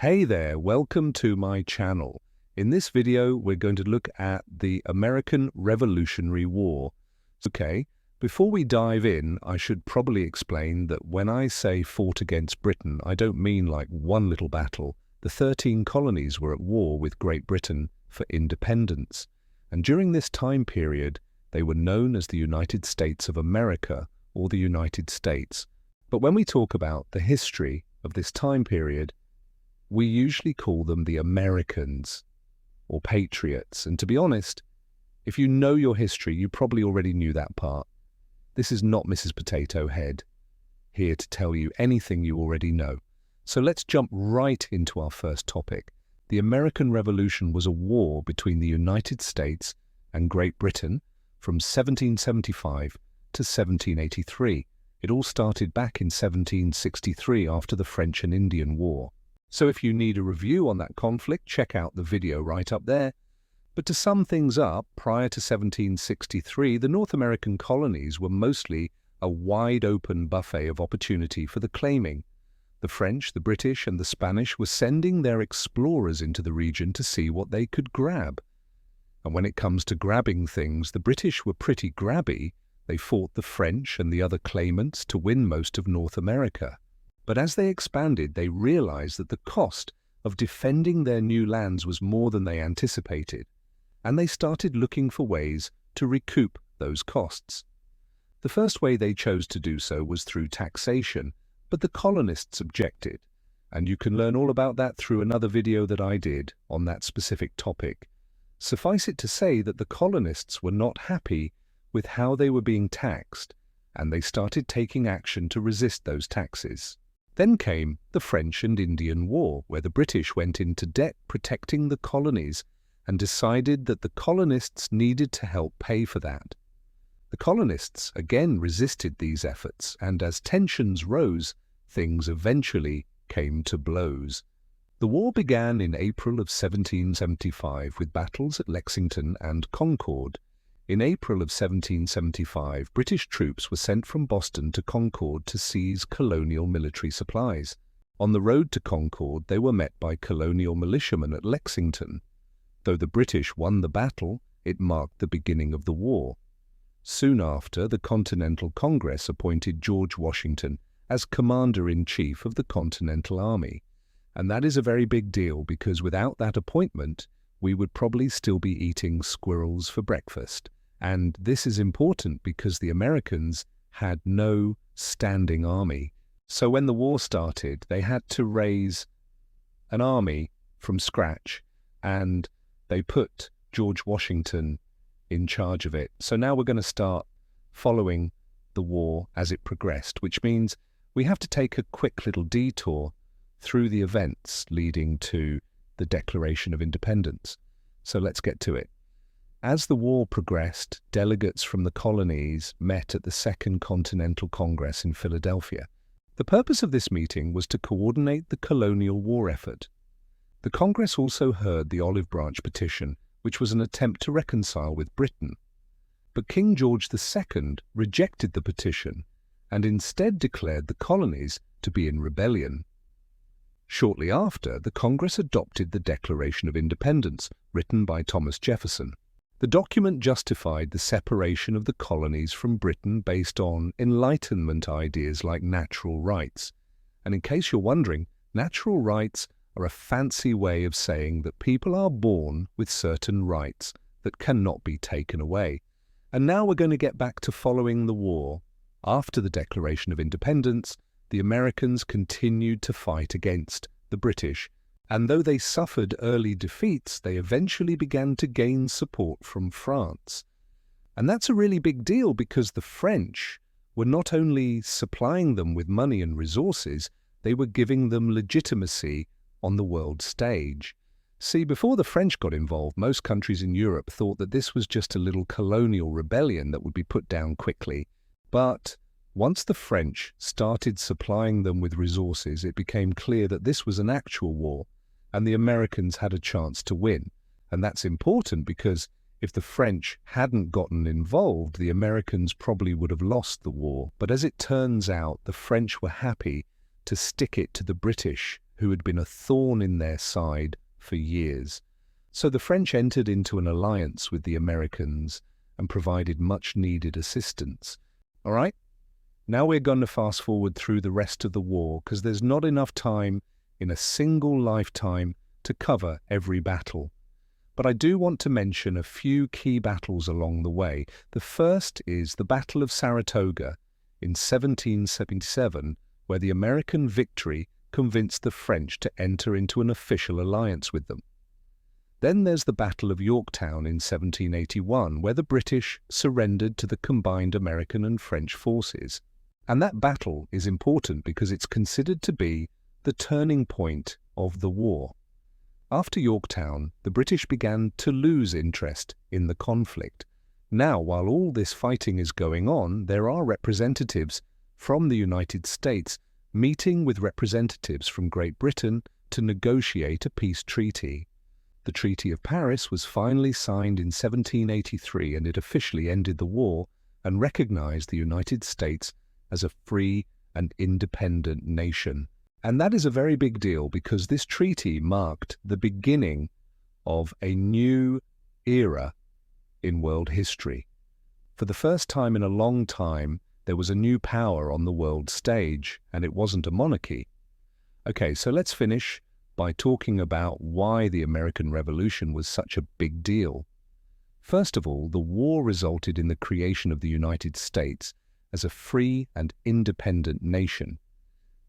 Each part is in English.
Hey there, welcome to my channel. In this video, we're going to look at the American Revolutionary War. Okay, before we dive in, I should probably explain that when I say fought against Britain, I don't mean like one little battle. The 13 colonies were at war with Great Britain for independence. And during this time period, they were known as the United States of America or the United States. But when we talk about the history of this time period, we usually call them the Americans or patriots. And to be honest, if you know your history, you probably already knew that part. This is not Mrs. Potato Head here to tell you anything you already know. So let's jump right into our first topic. The American Revolution was a war between the United States and Great Britain from 1775 to 1783. It all started back in 1763 after the French and Indian War. So if you need a review on that conflict, check out the video right up there. But to sum things up, prior to 1763, the North American colonies were mostly a wide-open buffet of opportunity for the claiming. The French, the British, and the Spanish were sending their explorers into the region to see what they could grab. And when it comes to grabbing things, the British were pretty grabby. They fought the French and the other claimants to win most of North America. But as they expanded, they realized that the cost of defending their new lands was more than they anticipated, and they started looking for ways to recoup those costs. The first way they chose to do so was through taxation, but the colonists objected, and you can learn all about that through another video that I did on that specific topic. Suffice it to say that the colonists were not happy with how they were being taxed, and they started taking action to resist those taxes. Then came the French and Indian War, where the British went into debt protecting the colonies and decided that the colonists needed to help pay for that. The colonists again resisted these efforts, and as tensions rose, things eventually came to blows. The war began in April of 1775 with battles at Lexington and Concord. In April of 1775, British troops were sent from Boston to Concord to seize colonial military supplies. On the road to Concord, they were met by colonial militiamen at Lexington. Though the British won the battle, it marked the beginning of the war. Soon after, the Continental Congress appointed George Washington as Commander-in-Chief of the Continental Army. And that is a very big deal because without that appointment, we would probably still be eating squirrels for breakfast. And this is important because the Americans had no standing army. So when the war started, they had to raise an army from scratch, and they put George Washington in charge of it. So now we're going to start following the war as it progressed, which means we have to take a quick little detour through the events leading to the Declaration of Independence. So let's get to it. As the war progressed, delegates from the colonies met at the Second Continental Congress in Philadelphia. The purpose of this meeting was to coordinate the colonial war effort. The Congress also heard the Olive Branch Petition, which was an attempt to reconcile with Britain. But King George II rejected the petition and instead declared the colonies to be in rebellion. Shortly after, the Congress adopted the Declaration of Independence, written by Thomas Jefferson. The document justified the separation of the colonies from Britain based on Enlightenment ideas like natural rights. And in case you're wondering, natural rights are a fancy way of saying that people are born with certain rights that cannot be taken away. And now we're going to get back to following the war. After the Declaration of Independence, the Americans continued to fight against the British, and though they suffered early defeats, they eventually began to gain support from France. And that's a really big deal because the French were not only supplying them with money and resources, they were giving them legitimacy on the world stage. See, before the French got involved, most countries in Europe thought that this was just a little colonial rebellion that would be put down quickly. But once the French started supplying them with resources, it became clear that this was an actual war, and the Americans had a chance to win. And that's important because if the French hadn't gotten involved, the Americans probably would have lost the war. But as it turns out, the French were happy to stick it to the British, who had been a thorn in their side for years. So the French entered into an alliance with the Americans and provided much-needed assistance. All right? Now we're going to fast forward through the rest of the war because there's not enough time in a single lifetime to cover every battle. But I do want to mention a few key battles along the way. The first is the Battle of Saratoga in 1777, where the American victory convinced the French to enter into an official alliance with them. Then there's the Battle of Yorktown in 1781, where the British surrendered to the combined American and French forces. And that battle is important because it's considered to be the turning point of the war. After Yorktown, the British began to lose interest in the conflict. Now, while all this fighting is going on, there are representatives from the United States meeting with representatives from Great Britain to negotiate a peace treaty. The Treaty of Paris was finally signed in 1783, and it officially ended the war and recognized the United States as a free and independent nation. And that is a very big deal because this treaty marked the beginning of a new era in world history. For the first time in a long time, there was a new power on the world stage, and it wasn't a monarchy. Okay, so let's finish by talking about why the American Revolution was such a big deal. First of all, the war resulted in the creation of the United States as a free and independent nation.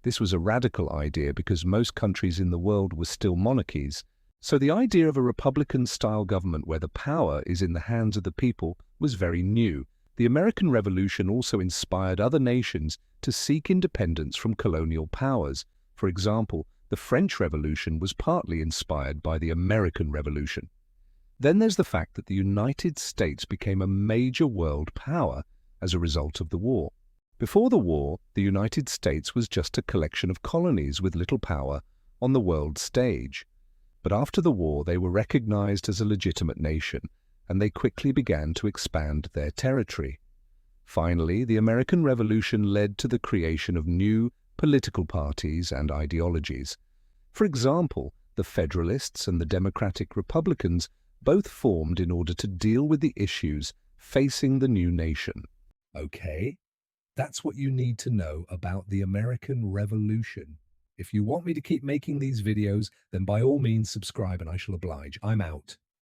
This was a radical idea because most countries in the world were still monarchies, so the idea of a republican-style government where the power is in the hands of the people was very new. The American Revolution also inspired other nations to seek independence from colonial powers. For example, the French Revolution was partly inspired by the American Revolution. Then there's the fact that the United States became a major world power as a result of the war. Before the war, the United States was just a collection of colonies with little power on the world stage. But after the war, they were recognized as a legitimate nation, and they quickly began to expand their territory. Finally, the American Revolution led to the creation of new political parties and ideologies. For example, the Federalists and the Democratic Republicans both formed in order to deal with the issues facing the new nation. Okay, that's what you need to know about the American Revolution. If you want me to keep making these videos, then by all means subscribe and I shall oblige. I'm out.